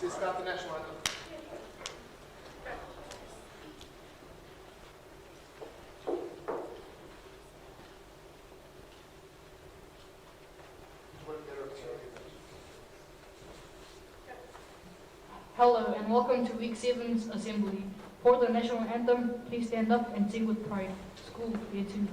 Start the national anthem. Hello and welcome to Week 7's Assembly. For the National Anthem, please stand up and sing with pride. School, Year 2.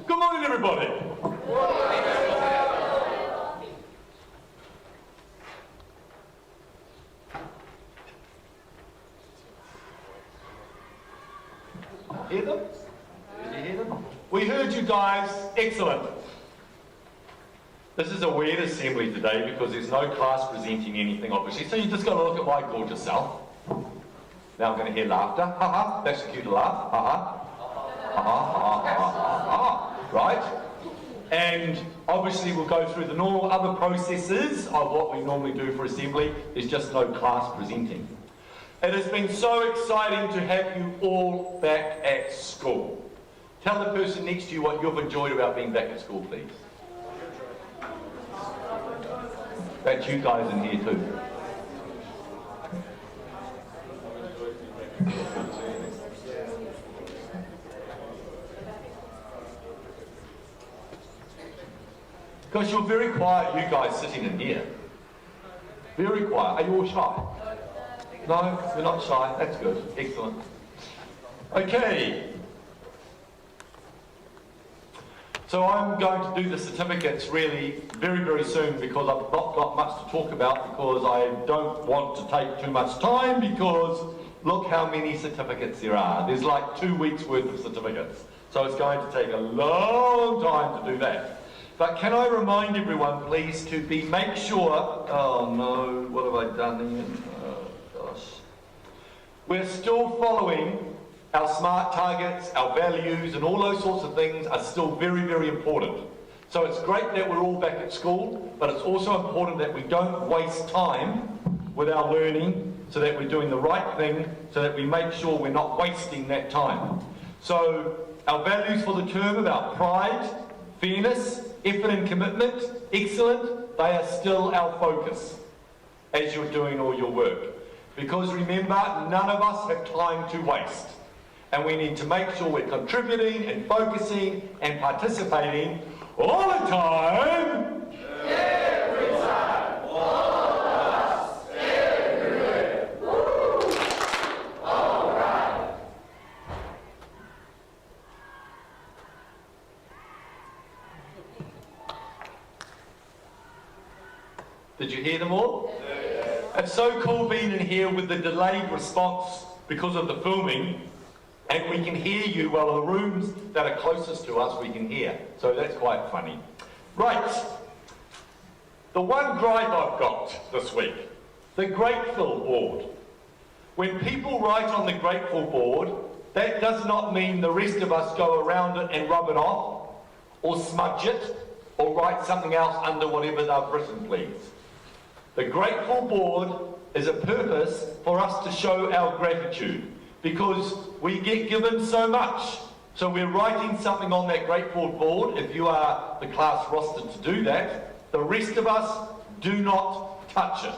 Good morning, everybody. Hear them? Did you hear them? We heard you guys. Excellent. This is a weird assembly today because there's no class presenting anything, obviously. So you just got to look at my gorgeous self. Now I'm going to hear laughter. Ha ha. That's a cue to laugh. Ha ha. Ha ha ha ha ha ha. Right? And obviously we'll go through the normal other processes of what we normally do for assembly. There's just no class presenting. It has been so exciting to have you all back at school. Tell the person next to you what you've enjoyed about being back at school, please. That's you guys in here too. Because you're very quiet, you guys sitting in here. Very quiet. Are you all shy? No, you're not shy. That's good. Excellent. Okay. So I'm going to do the certificates really very, very soon because I've not got much to talk about because I don't want to take too much time because look how many certificates there are. There's like 2 weeks worth of certificates. So it's going to take a long time to do that. But can I remind everyone, please, to make sure... Oh no, what have I done here? Oh gosh. We're still following our SMART targets, our values, and all those sorts of things are still very, very important. So it's great that we're all back at school, but it's also important that we don't waste time with our learning, so that we're doing the right thing, so that we make sure we're not wasting that time. So our values for the term about pride, fairness, effort and commitment, excellent, they are still our focus as you're doing all your work. Because remember, none of us have time to waste. And we need to make sure we're contributing and focusing and participating all the time. Every time. All of us. Everywhere. Woo! All right. Did you hear them all? Yes. It's so cool being in here with the delayed response because of the filming. And we can hear you while the rooms that are closest to us we can hear. So that's quite funny. Right. The one gripe I've got this week, the Grateful board. When people write on the Grateful board, that does not mean the rest of us go around it and rub it off, or smudge it, or write something else under whatever they've written, please. The Grateful board is a purpose for us to show our gratitude, because we get given so much. So we're writing something on that Grateful board, if you are the class rostered to do that. The rest of us do not touch it.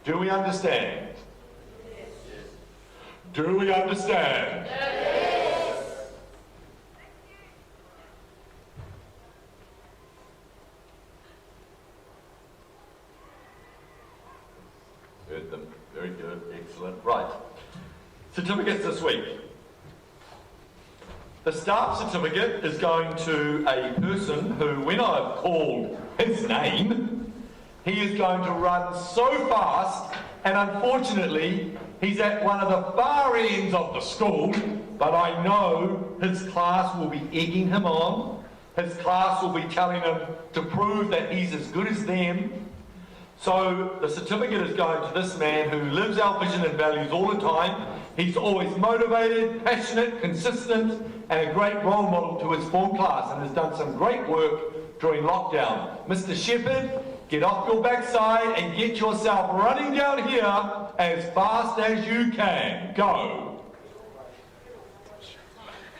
Do we understand? Yes. Do we understand? Yes. Heard them. Very good. Excellent. Right. Certificates this week. The staff certificate is going to a person who, when I've called his name, he is going to run so fast, and unfortunately, he's at one of the far ends of the school, but I know his class will be egging him on. His class will be telling him to prove that he's as good as them. So the certificate is going to this man who lives our vision and values all the time. He's always motivated, passionate, consistent, and a great role model to his form class, and has done some great work during lockdown. Mr. Shepherd, get off your backside and get yourself running down here as fast as you can. Go.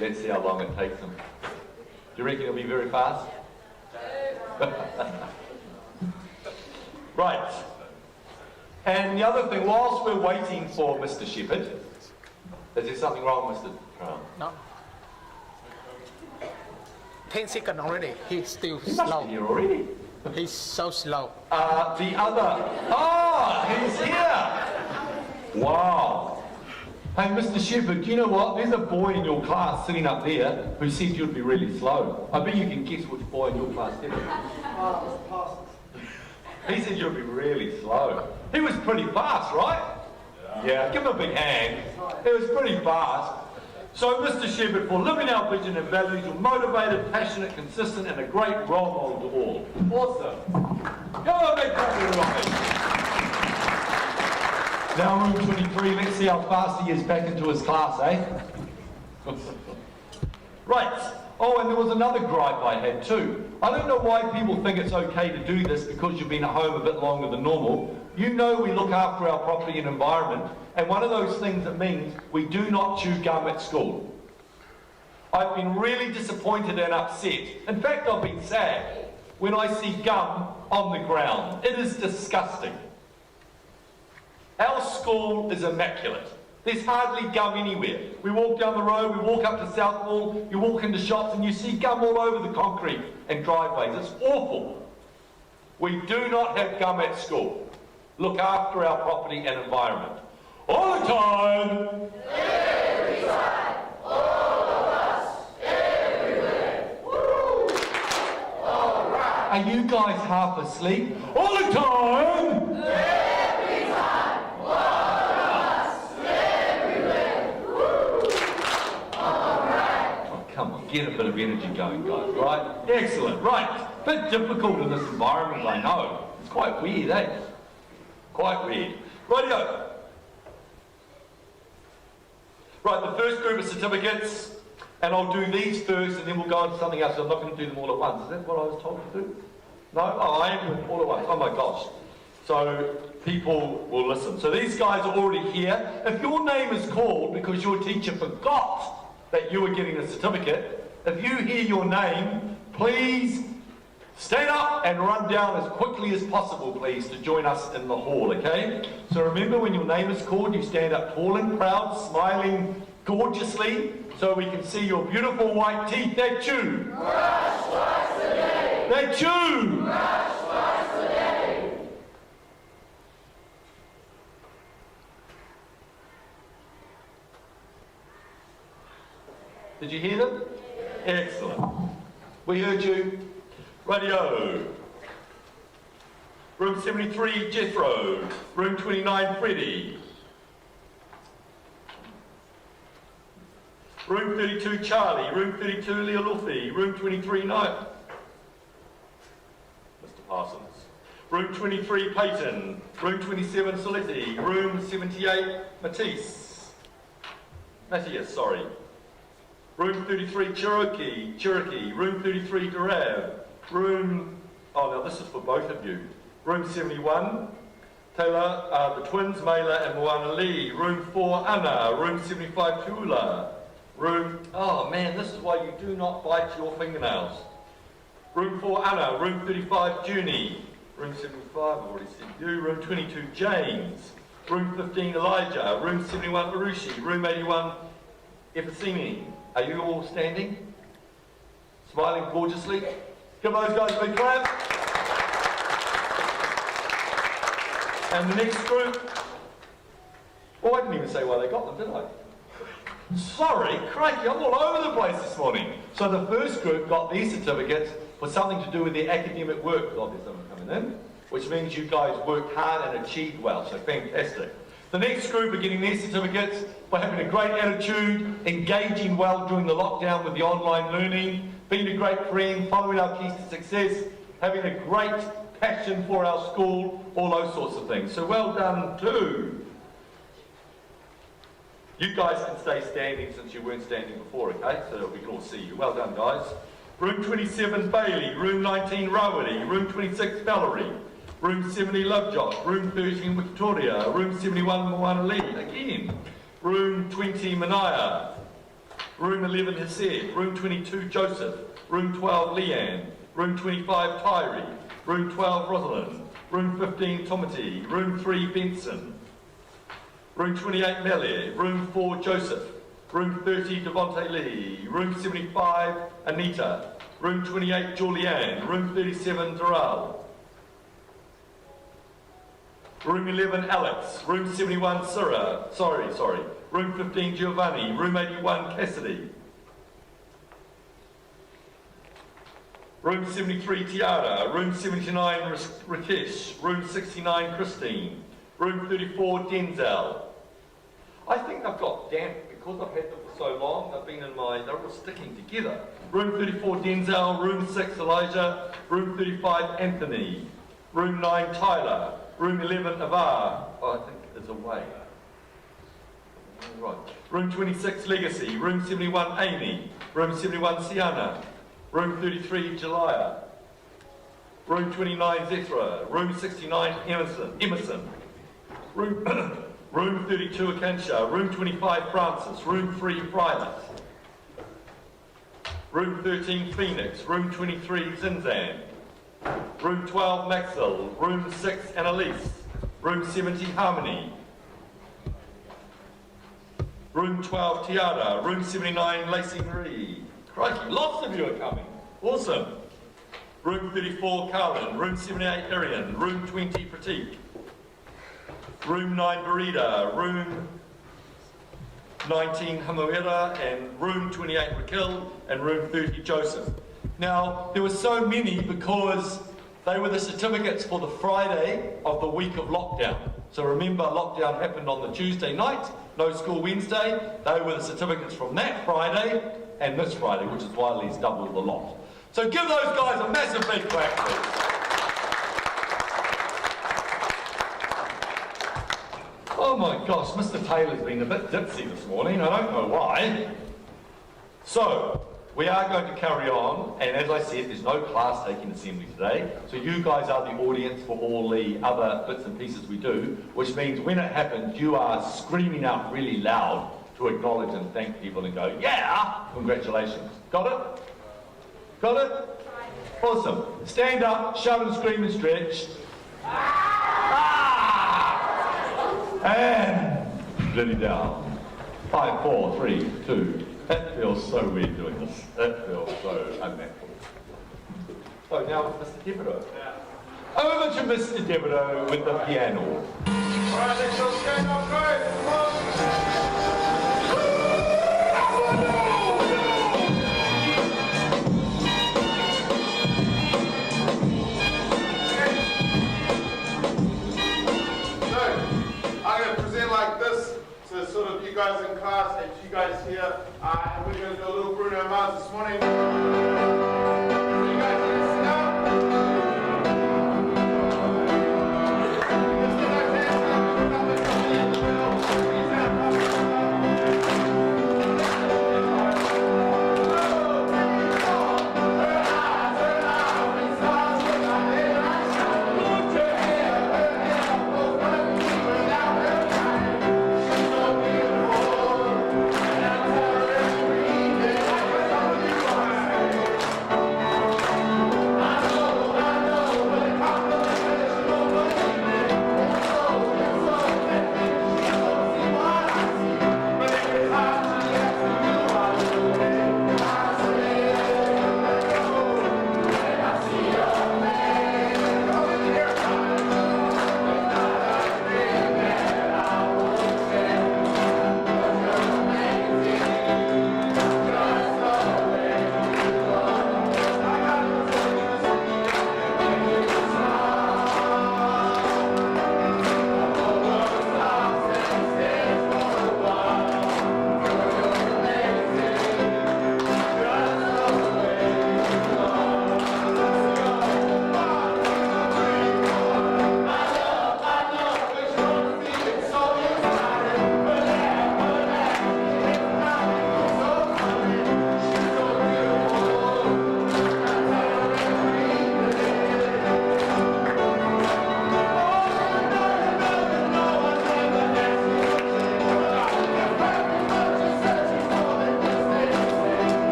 Let's see how long it takes him. Do you reckon he'll be very fast? Right. And the other thing, whilst we're waiting for Mr. Shepherd, is there something wrong, Mr. Crown? No. 10 seconds already. He's still He must slow. be here already. He's so slow. The other... he's here! Wow. Hey, Mr. Shepherd, do you know what? There's a boy in your class sitting up there who said you'd be really slow. I bet you can guess which boy in your class did it. He said you'd be really slow. He was pretty fast, right? Yeah, give him a big hand. It was pretty fast. So, Mr. Shepherd, for living our vision and values, you're motivated, passionate, consistent, and a great role model to all. Awesome. Go on, big clap, everybody. Now, room 23, let's see how fast he is back into his class, eh? Right. Oh, and there was another gripe I had too. I don't know why people think it's okay to do this because you've been at home a bit longer than normal. You know we look after our property and environment, and one of those things that means we do not chew gum at school. I've been really disappointed and upset. In fact, I've been sad when I see gum on the ground. It is disgusting. Our school is immaculate. There's hardly gum anywhere. We walk down the road, we walk up to Southall, you walk into shops and you see gum all over the concrete and driveways. It's awful. We do not have gum at school. Look after our property and environment. All the time! Every time! All of us! Everywhere! Woo! All right! Are you guys half asleep? All the time! Every time! All of us! Everywhere! Woo! All right! Oh, come on, get a bit of energy going, guys, right? Excellent, right. Bit difficult in this environment, I know. It's quite weird, eh? Quite weird. Rightio. Right, the first group of certificates And I'll do these first and then we'll go on to something else. I'm not going to do them all at once. Is that what I was told to do? No? Oh, I am doing them all at once. Oh my gosh. So people will listen. So these guys are already here. If your name is called because your teacher forgot that you were getting a certificate, if you hear your name, please stand up and run down as quickly as possible, please, to join us in the hall, okay? So remember, when your name is called, you stand up tall and proud, smiling gorgeously, so we can see your beautiful white teeth. That's you. Brush twice a day. That's you. Brush twice a day. Did you hear them? Excellent. We heard you. Radio. Room 73, Jethro. Room 29, Freddie. Room 32, Charlie. Room 32, Leoluthi. Room 23, Mr. Parsons. Room 23, Peyton. Room 27, Saletti. Room 78, Matthias, sorry. Room 33, Cherokee. Room 33, Darab. Oh no, this is for both of you. Room 71, Taylor, the twins, Mayla and Moana Lee. Room 4, Anna. Room 75, Tula. Oh man, this is why you do not bite your fingernails. Room 4, Anna. Room 35, Junie. Room 75, I've already said you. Room 22, James. Room 15, Elijah. Room 71, Marushi. Room 81, Efesini. Are you all standing? Smiling gorgeously? Give those guys a big clap. And the next group, oh, I didn't even say why they got them, did I? Sorry, crikey, I'm all over the place this morning. So the first group got these certificates for something to do with their academic work. Oh, there's someone coming in. Which means you guys worked hard and achieved well, so fantastic. The next group are getting their certificates for having a great attitude, engaging well during the lockdown with the online learning, being a great friend, following our keys to success, having a great passion for our school, all those sorts of things. So well done too. You guys can stay standing since you weren't standing before, okay? So we can all see you. Well done, guys. Room 27, Bailey. Room 19, Rawiri. Room 26, Valerie. Room 70, Lovejock. Room 13, Victoria. Room 71, Moana Lee. Again. Room 20, Manaya. Room 11, Hesed. Room 22, Joseph. Room 12, Leanne. Room 25, Tyree. Room 12, Rosalind. Room 15, Tomati. Room 3, Benson. Room 28, Melie. Room 4, Joseph. Room 30, Devonte Lee. Room 75, Anita. Room 28, Julianne. Room 37, Doral. Room 11, Alex. Room 71, Sarah. Sorry. Room 15, Giovanni. Room 81, Cassidy. Room 73, Tiara. Room 79, Rakesh. Room 69, Christine. Room 34, Denzel. I think I've got damp because I've had them for so long. They're all sticking together. Room 34, Denzel. Room 6, Elijah. Room 35, Anthony. Room 9, Tyler. Room 11, Avar. Oh, I think it's away. Right. Room 26, Legacy. Room 71, Amy. Room 71, Sienna. Room 33, Jalaya. Room 29, Zethra. Room 69, Emerson. Room 32, Akansha. Room 25, Francis. Room 3, Frylet. Room 13, Phoenix. Room 23, Zinzan. Room 12, Maxwell. Room 6, Annalise. Room 70, Harmony. Room 12, Tiara. Room 79, Lacey Marie. Crikey, lots of you are coming. Awesome. Room 34, Carlin. Room 78, Arian. Room 20, Pratik. Room 9, Barida. Room 19, Hamuera. And room 28, Raquel. And room 30, Joseph. Now, there were so many because they were the certificates for the Friday of the week of lockdown. So remember, lockdown happened on the Tuesday night, no school Wednesday. They were the certificates from that Friday and this Friday, which is why Lee's doubled the lot. So give those guys a massive big clap, please. Oh my gosh, Mr. Taylor's been a bit ditzy this morning. I don't know why. So, we are going to carry on, and as I said, there's no class taking assembly today, so you guys are the audience for all the other bits and pieces we do, which means when it happens, you are screaming out really loud to acknowledge and thank people and go, yeah, congratulations. Got it? Got it? Awesome. Stand up, shout and scream and stretch. And ready down. 5, 4, 3, 2. That feels so weird doing this. That feels so unnatural. So now Mr. Devereux. Over to Mr. Devereux with the piano. Alright, let's all stand up, guys. Come on. Sort of you guys in class and you guys here, and we're going to do a little Bruno Mars this morning. You guys need to sit down. Let's get those hands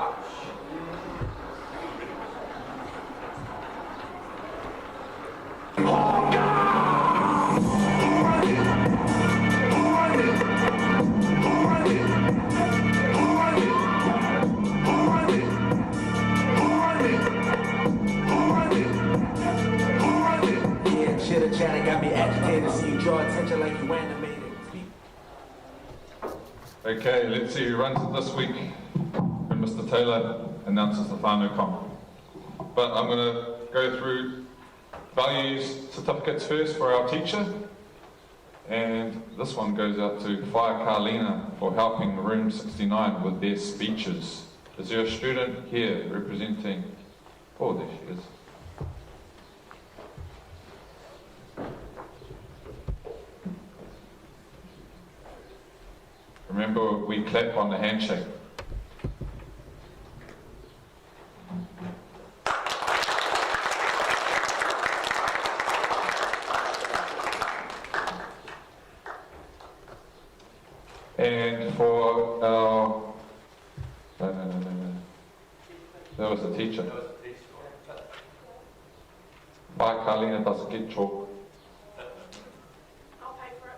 up. Put up the company in the middle. Squeeze out. Okay, let's see who runs it this week when Mr. Taylor announces the whānau kama. But I'm going to go through values certificates first for our teacher. And this one goes out to Whaia Carlina for helping Room 69 with their speeches. Is there a student here representing? Oh, there she is. Remember, we clap on the handshake. And for our... No. That was the teacher. Whaia Carlina doesn't get chalk. I'll pay for it.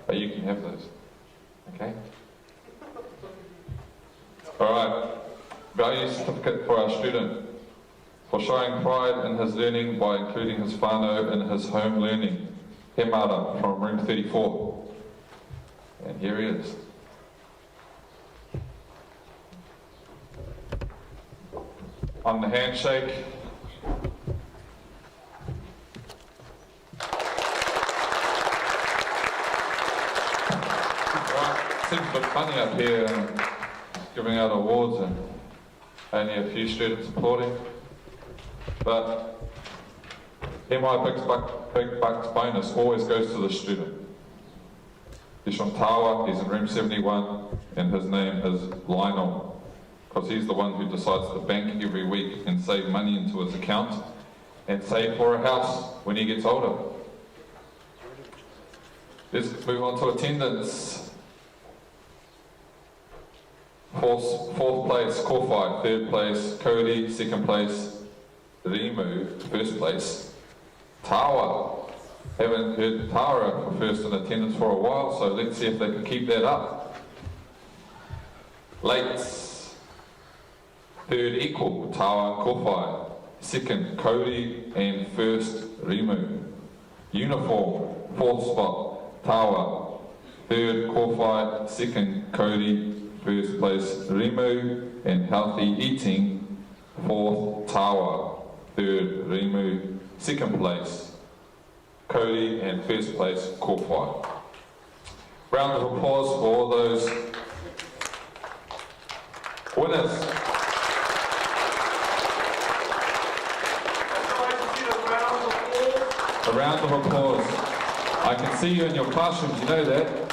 but you can have those. Okay? Alright, value certificate for our student. For showing pride in his learning by including his whānau in his home learning. He Mara from room 34. And here he is. On the handshake. Seems a bit funny up here, giving out awards and only a few students applauding. But MI Big Bucks bonus always goes to the student. He's from Tawa, he's in room 71, and his name is Lionel, because he's the one who decides to bank every week and save money into his account and save for a house when he gets older. Let's move on to attendance. Fourth place, Kōwhai. Third place, Cody. Second place, Rimu. First place, Tawa. Haven't heard Tara for first in attendance for a while, so let's see if they can keep that up. Lates. Third equal, Tawa and Kōwhai. Second, Cody, and first, Rimu. Uniform, fourth spot, Tawa. Third, Kōwhai. Second, Cody. First place, Rimu. And healthy eating, fourth, Tawa. Third, Rimu. Second place, Cody, and first place, Kōwhai. Round of applause for all those winners. A round of applause. I can see you in your classrooms, you know that.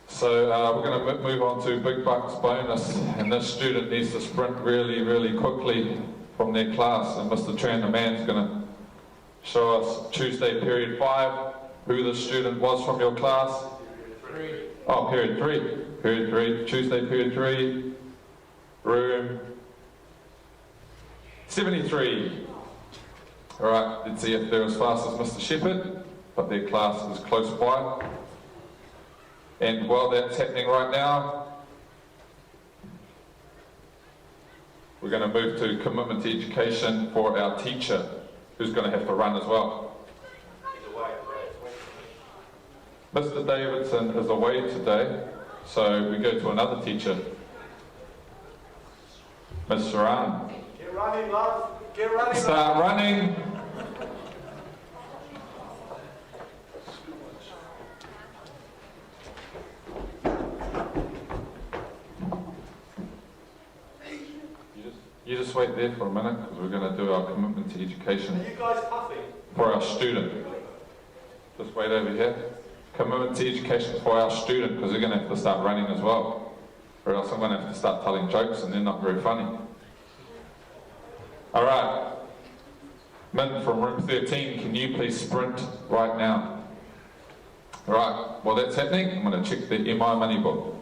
So we're going to move on to Big Bucks bonus, and this student needs to sprint really, really quickly from their class, and Mr. Tran, the man's going to show us Tuesday period 5, who the student was from your class. Oh, period 3. Period 3, Tuesday period 3, room 73. Alright, let's see if they're as fast as Mr. Shepherd, but their class is close by. And while that's happening right now, we're going to move to commitment to education for our teacher, who's going to have to run as well. Mr. Davidson is away today, so we go to another teacher, Ms. Saran. Get running, love. Get running. Start running. You just wait there for a minute, because we're going to do our commitment to education. Are you guys puffing? For our student. Just wait over here. Commitment to education for our student, because they're going to have to start running as well. Or else I'm going to have to start telling jokes and they're not very funny. Alright. Min from room 13, can you please sprint right now? Alright, while that's happening, I'm going to check the MI money book.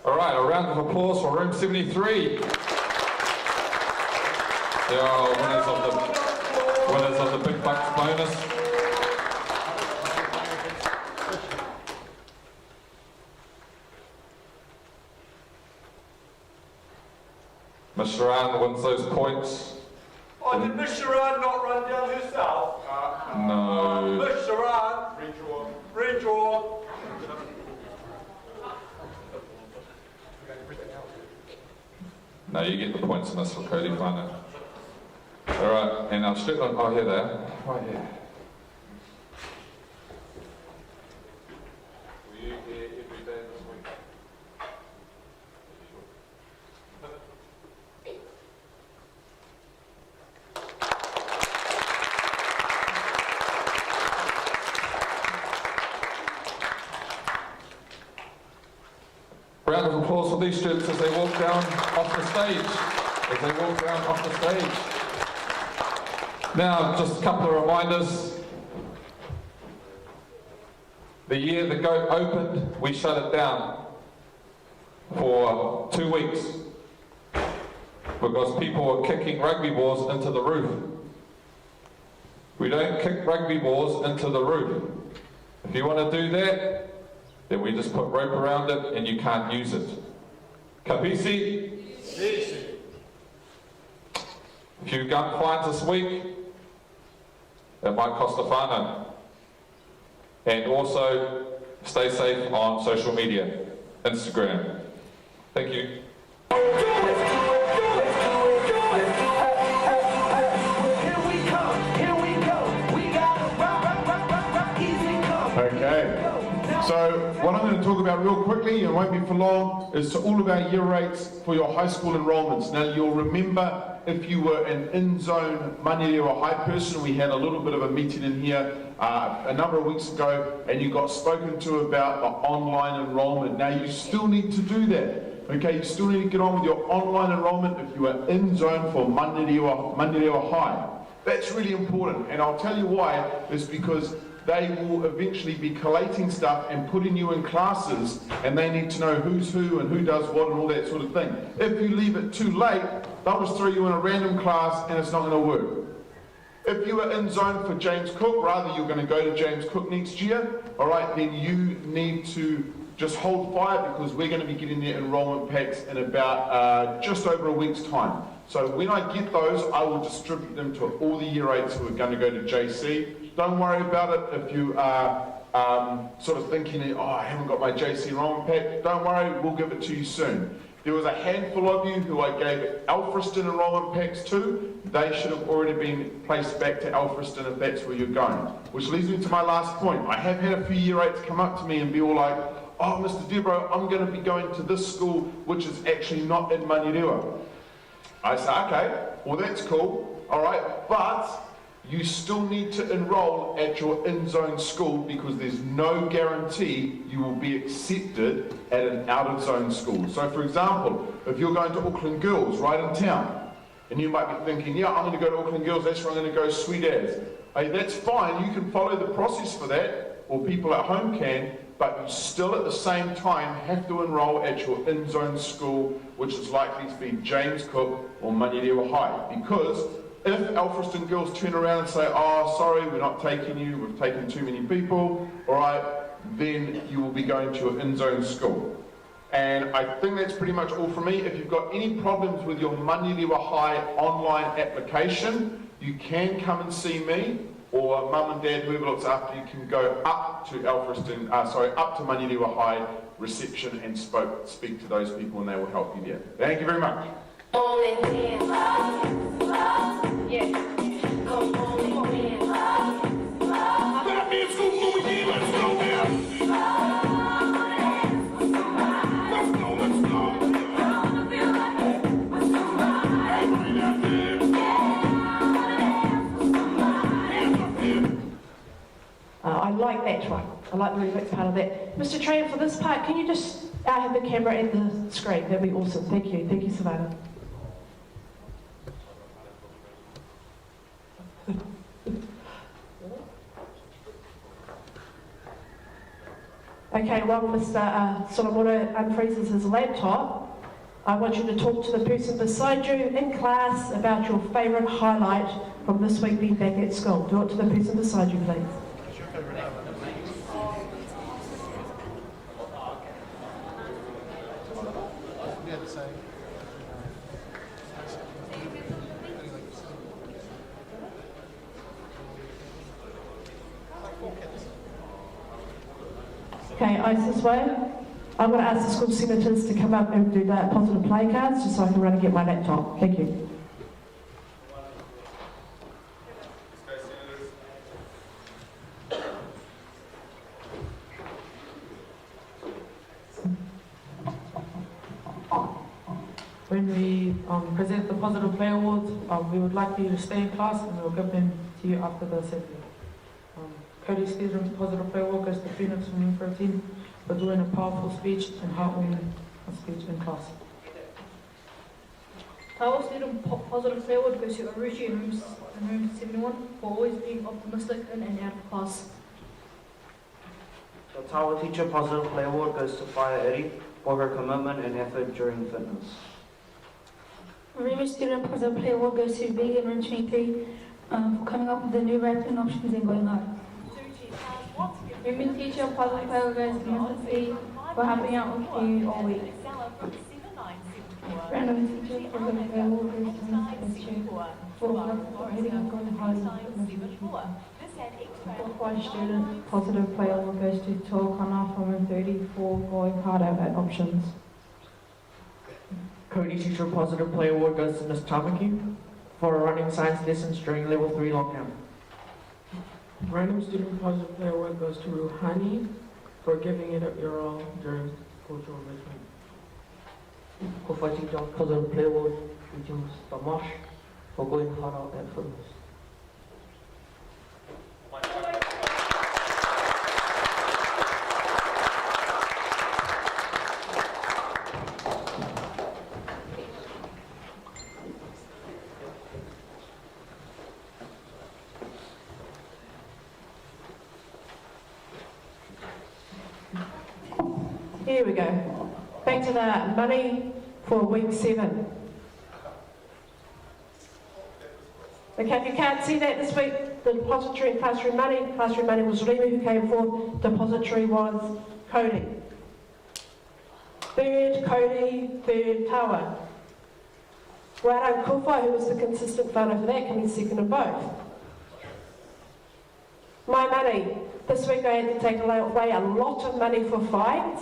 Alright, a round of applause for room 73. They are winners of the Big Bucks bonus. Miss Sharan wins those points. Oh, did Miss Sharan not run down herself? No. Miss Sharan. Redraw. No, you get the points in this for Cody Whānau. Alright, and our student, oh here they are, right here. Were you here every day this week? Round of applause for these students as they walk down off the stage. As they walk down off the stage. Now, just a couple of reminders. The year the GOAT opened, we shut it down for 2 weeks because people were kicking rugby balls into the roof. We don't kick rugby balls into the roof. If you want to do that, then we just put rope around it and you can't use it. Kapisi? A few gun fines this week, it might cost a whānau. And also, stay safe on social media, Instagram. Thank you. Okay. So what I'm going to talk about real quickly, and it won't be for long, is to all of our year rates for your high school enrolments. Now you'll remember if you were an in-zone Manurewa High person, we had a little bit of a meeting in here a number of weeks ago, and you got spoken to about the online enrolment. Now you still need to do that. Okay, you still need to get on with your online enrolment if you are in zone for Manurewa High. That's really important, and I'll tell you why. It's because they will eventually be collating stuff and putting you in classes, and they need to know who's who and who does what and all that sort of thing. If you leave it too late, they'll just throw you in a random class and it's not going to work. If you are in zone for James Cook, rather you're going to go to James Cook next year, all right, then you need to just hold fire because we're going to be getting their enrolment packs in about just over a week's time. So when I get those, I will distribute them to all the year 8s who are going to go to JC. Don't worry about it if you are sort of thinking, oh, I haven't got my JC enrolment pack. Don't worry, we'll give it to you soon. There was a handful of you who I gave Alfriston enrolment packs to. They should have already been placed back to Alfriston if that's where you're going. Which leads me to my last point. I have had a few year 8s come up to me and be all like, oh, Mr. Debro, I'm going to be going to this school which is actually not in Manurewa. I say, okay, well that's cool, all right, but you still need to enroll at your in-zone school because there's no guarantee you will be accepted at an out-of-zone school. So for example, if you're going to Auckland Girls right in town, and you might be thinking, yeah, I'm going to go to Auckland Girls, that's where I'm going to go sweet as. Hey, that's fine, you can follow the process for that, or people at home can, but you still at the same time have to enroll at your in-zone school, which is likely to be James Cook or Manurewa High, because if Alfriston Girls turn around and say, oh, sorry, we're not taking you, we've taken too many people, all right, then you will be going to your in-zone school. And I think that's pretty much all from me. If you've got any problems with your Manurewa High online application, you can come and see me, or Mum and Dad, whoever looks after you, can go up to up to Manurewa High reception and speak to those people, and they will help you there. Thank you very much. I like that one. I like the remix part of that. Mr. Tran, for this part, can you just have the camera and the screen? That'd be awesome. Thank you. Thank you, Savannah. Okay, while Mr. Solomoto unfreezes his laptop, I want you to talk to the person beside you in class about your favourite highlight from this week being back at school. Do it to the person beside you, please. Okay, Isis Way. I'm going to ask the school senators to come up and do the positive play cards just so I can run and get my laptop. Thank you. When we present the Positive Play Awards, we would like you to stay in class and we'll give them to you after the assembly. Cody Stephen's Positive Play Award goes to Phoenix from Room 13 for doing a powerful speech and heartwarming speech in class. Tawa Student Positive Play Award goes to Arushi in room 71 for always being optimistic in and out of class. The Tawa Teacher Positive Play Award goes to Fire Eddie for her commitment and effort during fitness. Remy Student Positive Play Award goes to Vegan Room 23 for coming up with the new wrapping options and going hard. Remy Teacher Positive Play Award goes to Mr. C for helping out with you all week. Random Teacher Positive Play Award goes to Mr. S for heading and going hard in fitness. Qualified Student Positive Play Award goes to Toa Kana from Room 30 for going harder at options. Cody Teacher Positive Play Award goes to Ms. Tamaki for running science lessons during Level 3 lockdown. Random Student Positive Play Award goes to Ruhani for giving it up your all during cultural enrichment. Kofa Teacher Positive Play Award goes to Mr. Mosh for going hard out at fitness. Here we go. Back to the money for week 7. Okay, if you can't see that this week, the depository and classroom money was Remy who came forth, depository was Cody. Third, Cody, third, Tawa. Rara Kufa, who was the consistent whānau for that, coming second in both. My money. This week I had to take away a lot of money for fines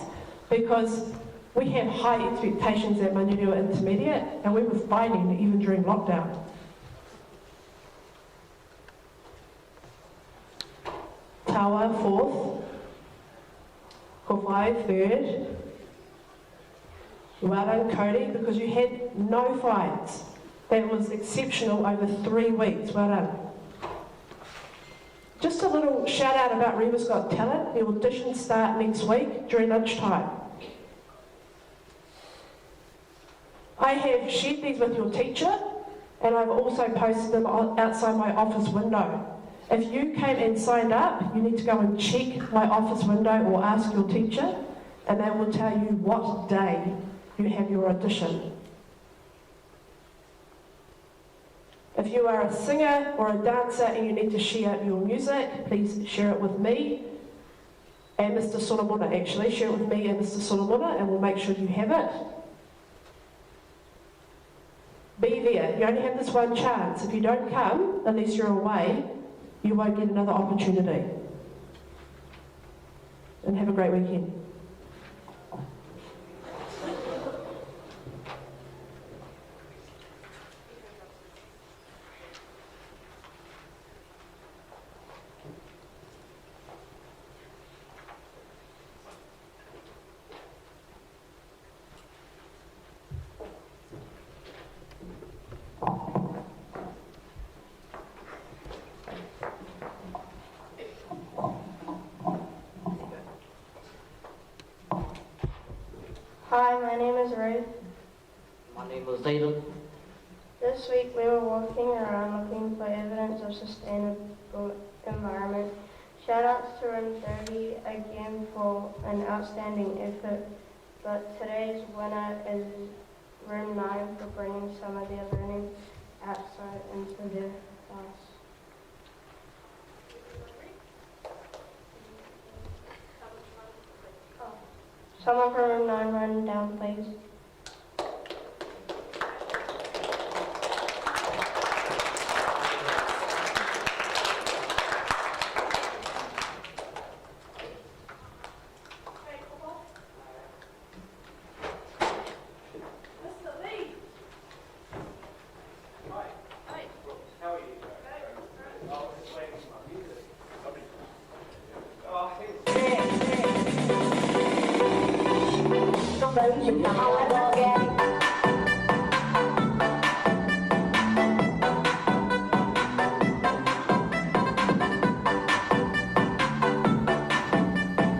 because we have high expectations at Manurua Intermediate and we were fining even during lockdown. Tawa, fourth. Kowhai, third. Well done, Cody, because you had no fines. That was exceptional over 3 weeks. Well done. Just a little shout out about Reva's Got Talent. The auditions start next week during lunchtime. I have shared these with your teacher and I've also posted them outside my office window. If you came and signed up, you need to go and check my office window or ask your teacher and they will tell you what day you have your audition. If you are a singer or a dancer and you need to share your music, please share it with me and Mr. Solomona. Actually, share it with me and Mr. Solomona and we'll make sure you have it. Be there. You only have this one chance. If you don't come, unless you're away, you won't get another opportunity. And have a great weekend. Hi, my name is Ruth. My name is Zayden. This week we were walking around looking for evidence of sustainable environment. Shout outs to Room 30 again for an outstanding effort, but today's winner is Room 9 for bringing some of their learning outside into their class. Someone from Room 9 run down, please.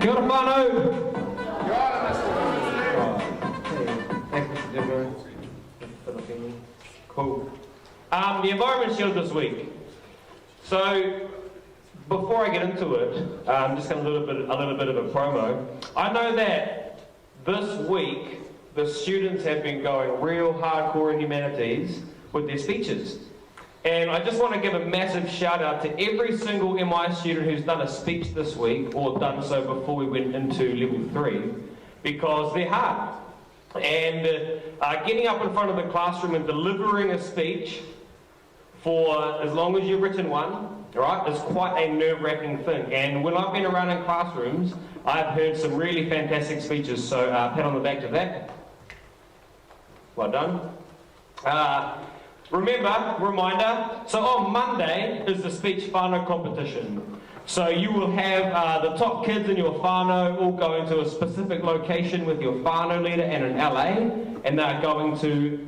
Kia ora whānau! Thanks, Mr. Deborah. Cool. The Environment Shield this week. So, before I get into it, just a little bit of a promo. I know that this week the students have been going real hardcore in humanities with their speeches. And I just want to give a massive shout out to every single MI student who's done a speech this week, or done so before we went into level 3, because they're hard. And getting up in front of the classroom and delivering a speech for as long as you've written one, right, is quite a nerve-wracking thing. And when I've been around in classrooms, I've heard some really fantastic speeches, so pat on the back to that. Well done. Reminder, so on Monday is the speech whānau competition. So you will have the top kids in your whānau all going to a specific location with your whānau leader and an LA, and they're going to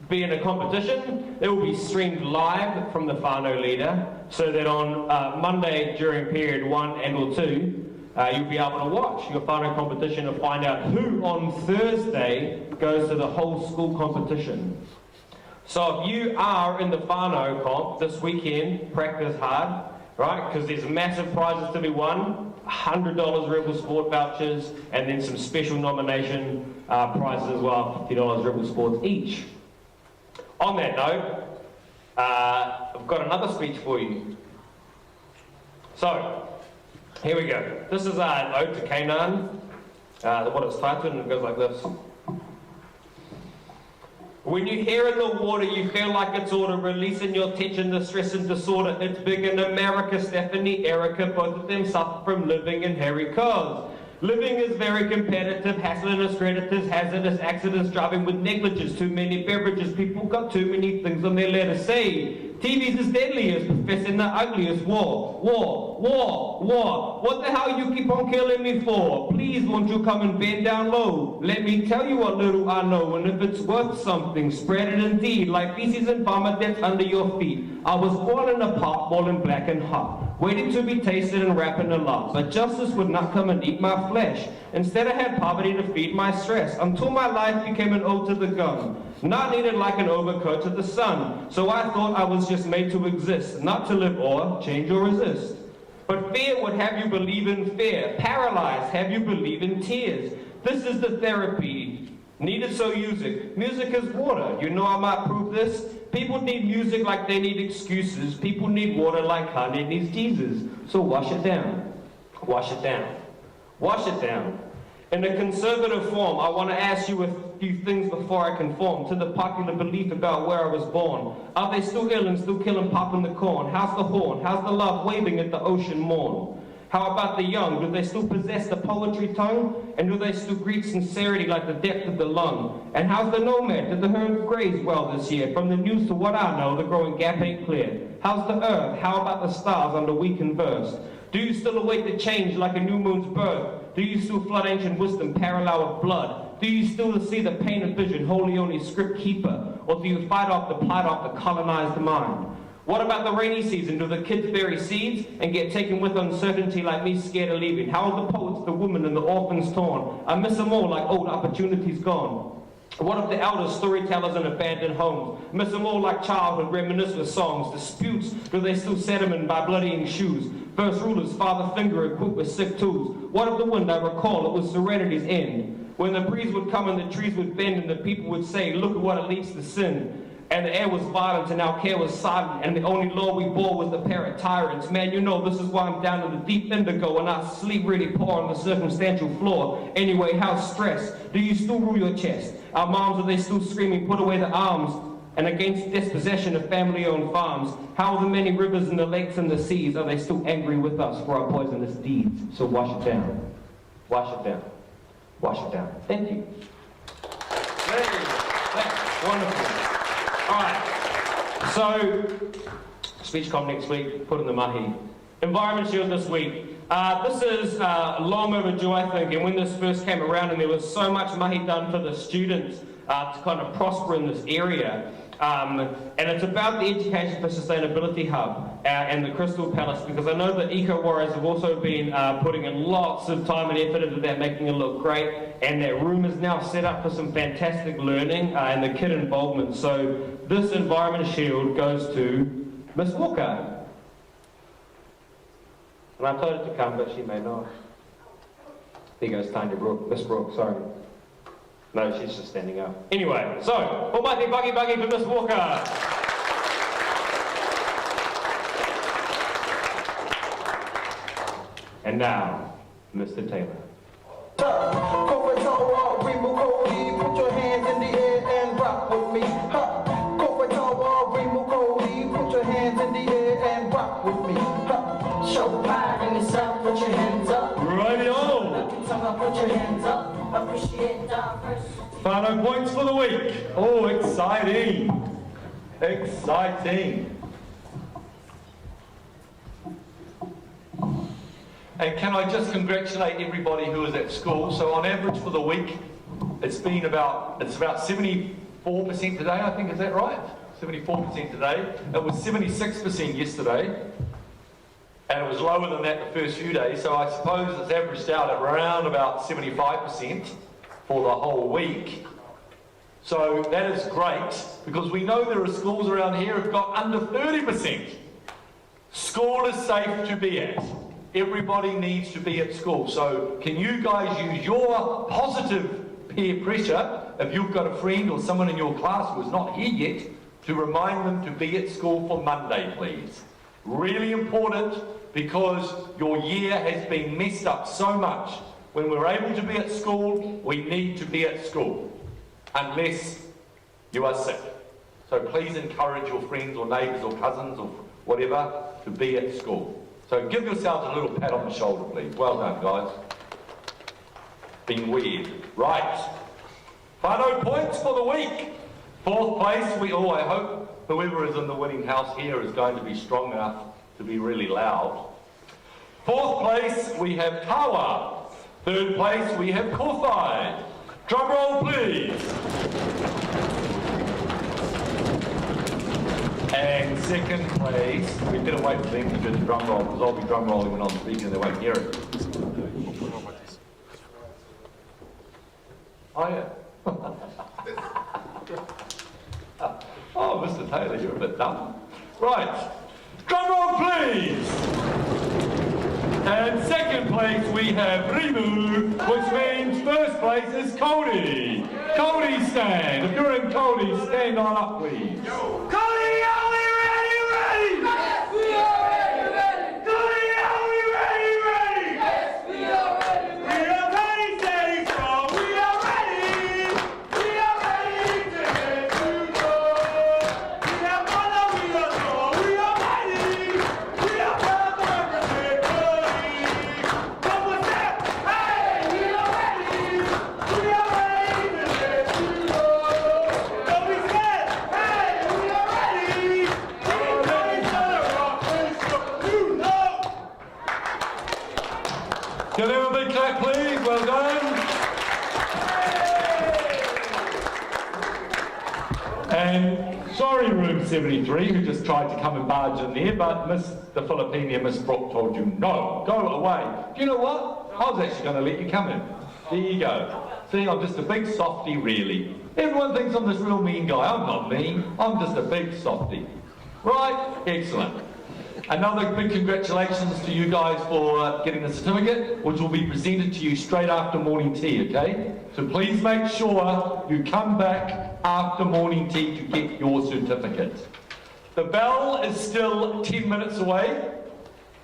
be in a competition. It will be streamed live from the whānau leader, so that on Monday during period 1 and or 2, you'll be able to watch your whānau competition and find out who on Thursday goes to the whole school competition. So if you are in the whānau comp this weekend, practice hard, right? Because there's massive prizes to be won, $100 Rebel Sport vouchers, and then some special nomination prizes as well, $50 Rebel Sports each. On that note, I've got another speech for you. So, here we go. This is an ode to Canaan, what it's titled, and it goes like this. When you hear in the water, you feel like it's order, releasing your tension, the stress and disorder. It's big in America, Stephanie, Erica, both of them suffer from living in hairy cars. Living is very competitive, hassling creditors, hazardous accidents, driving with negligence, too many beverages, people got too many things on their letters. Say, TV's as deadly as professing the ugliest war. What the hell you keep on killing me for? Please, won't you come and bend down low? Let me tell you what little I know, and if it's worth something, spread it indeed, like feces and vomit that's under your feet. I was born in a pot, boiling black and hot, waiting to be tasted and wrapped in a lot, but justice would not come and eat my flesh. Instead I had poverty to feed my stress, until my life became an ode to the gun. Not needed like an overcoat to the sun. So I thought I was just made to exist, not to live or change or resist. But fear would have you believe in fear. Paralyzed, have you believe in tears. This is the therapy. Needed so use it. Music is water. You know I might prove this. People need music like they need excuses. People need water like Kanye needs Jesus. So wash it down. Wash it down. Wash it down. In a conservative form, I want to ask you a few things before I conform to the popular belief about where I was born. Are they still ill and still killing pop in the corn? How's the horn? How's the love waving at the ocean morn? How about the young? Do they still possess the poetry tongue? And do they still greet sincerity like the depth of the lung? And how's the nomad? Did the herd graze well this year? From the news to what I know, the growing gap ain't clear. How's the earth? How about the stars under we converse? Do you still await the change like a new moon's birth? Do you still flood ancient wisdom parallel with blood? Do you still see the painted vision, wholly only script keeper? Or do you fight off the plight of the colonized mind? What about the rainy season? Do the kids bury seeds and get taken with uncertainty like me scared of leaving? How are the poets, the women, and the orphans torn? I miss them all like old opportunities gone. What of the elders, storytellers, and abandoned homes? Miss them all like childhood, reminisce with songs. Disputes, do they still sediment by bloodying shoes? First rulers, father finger equipped with sick tools. What of the wind? I recall it was serenity's end. When the breeze would come and the trees would bend and the people would say, look at what it leads to sin. And the air was violent and our care was silent, and the only law we bore was the parrot tyrants. Man, you know this is why I'm down in the deep indigo and I sleep really poor on the circumstantial floor. Anyway, how's stress? Do you still rule your chest? Our moms, are they still screaming, put away the arms? And against dispossession of family-owned farms, how are the many rivers and the lakes and the seas? Are they still angry with us for our poisonous deeds? So wash it down. Wash it down. Wash it down. Thank you. That's wonderful. Alright, so speech comp next week, put in the mahi. Environment Shield this week. This is long overdue, I think, and when this first came around and there was so much mahi done for the students to kind of prosper in this area. And it's about the Education for Sustainability Hub and the Crystal Palace, because I know that Eco Warriors have also been putting in lots of time and effort into that, making it look great, and that room is now set up for some fantastic learning and the kid involvement. So this Environment Shield goes to Miss Walker. And I told her to come, but she may not. There goes Tanya Brooke, Miss Brooke, sorry. No, she's just standing up. Anyway, so, almighty buggy for Miss Walker. And now, Mr. Taylor. Put your hands in the air and rock with me. Put your hands in the air and rock with me. Show pride in yourself, put your hands up. Righty-o. Put your hands up, appreciate diversity. Whānau points for the week. Oh, exciting. Exciting. And can I just congratulate everybody who was at school. So on average for the week, it's about 74% today, I think, is that right? 74% today. It was 76% yesterday. And it was lower than that the first few days. So I suppose it's averaged out at around about 75% for the whole week. So that is great, because we know there are schools around here who've got under 30%. School is safe to be at. Everybody needs to be at school. So can you guys use your positive peer pressure, if you've got a friend or someone in your class who is not here yet, to remind them to be at school for Monday, please. Really important, because your year has been messed up so much. When we're able to be at school, we need to be at school, unless you are sick. So please encourage your friends or neighbours or cousins or whatever to be at school. So give yourselves a little pat on the shoulder, please. Well done, guys. Been weird. Right. Whānau points for the week. 4th place, I hope whoever is in the winning house here is going to be strong enough to be really loud. 4th place, we have Tawa. 3rd place, we have Kōwhai. Drum roll, please. And 2nd place, we better wait for them to do the drum roll, because I'll be drum rolling when I'm speaking and they won't hear it. Oh, yeah. Oh, Mr. Taylor, you're a bit dumb. Right. Drum roll, please. And 2nd place, we have Rimu, which means 1st place is Cody. Cody, stand. If you're in Cody, stand on up, please. Cody, are we ready? Yes, we are ready. Cody, are we ready? Yes, we are ready. We are ready, steady, strong. We are ready. We are ready to get to go. We are follow, we are go. We are ready. We are proud to represent Cody. Come with that. Hey, we are ready. We are ready to get to go. Don't be scared. Hey, we are ready. We are ready to rock this show. You know. Can everybody clap, please? Well done. And sorry, room 73, who just tried to come and barge in there, but the Filipina, Miss Brooke, told you no, go away. Do you know what? I was actually going to let you come in. There you go. See, I'm just a big softy, really. Everyone thinks I'm this real mean guy. I'm not mean. I'm just a big softy. Right? Excellent. Another big congratulations to you guys for getting the certificate, which will be presented to you straight after morning tea, okay? So please make sure you come back after morning tea to get your certificate. The bell is still 10 minutes away.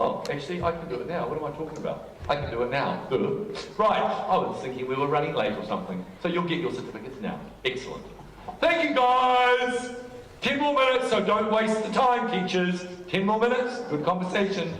Oh, actually, I can do it now. What am I talking about? I can do it now. Right, I was thinking we were running late or something. So you'll get your certificates now. Excellent. Thank you, guys. 10 more minutes, so don't waste the time, teachers. 10 more minutes. Good conversation.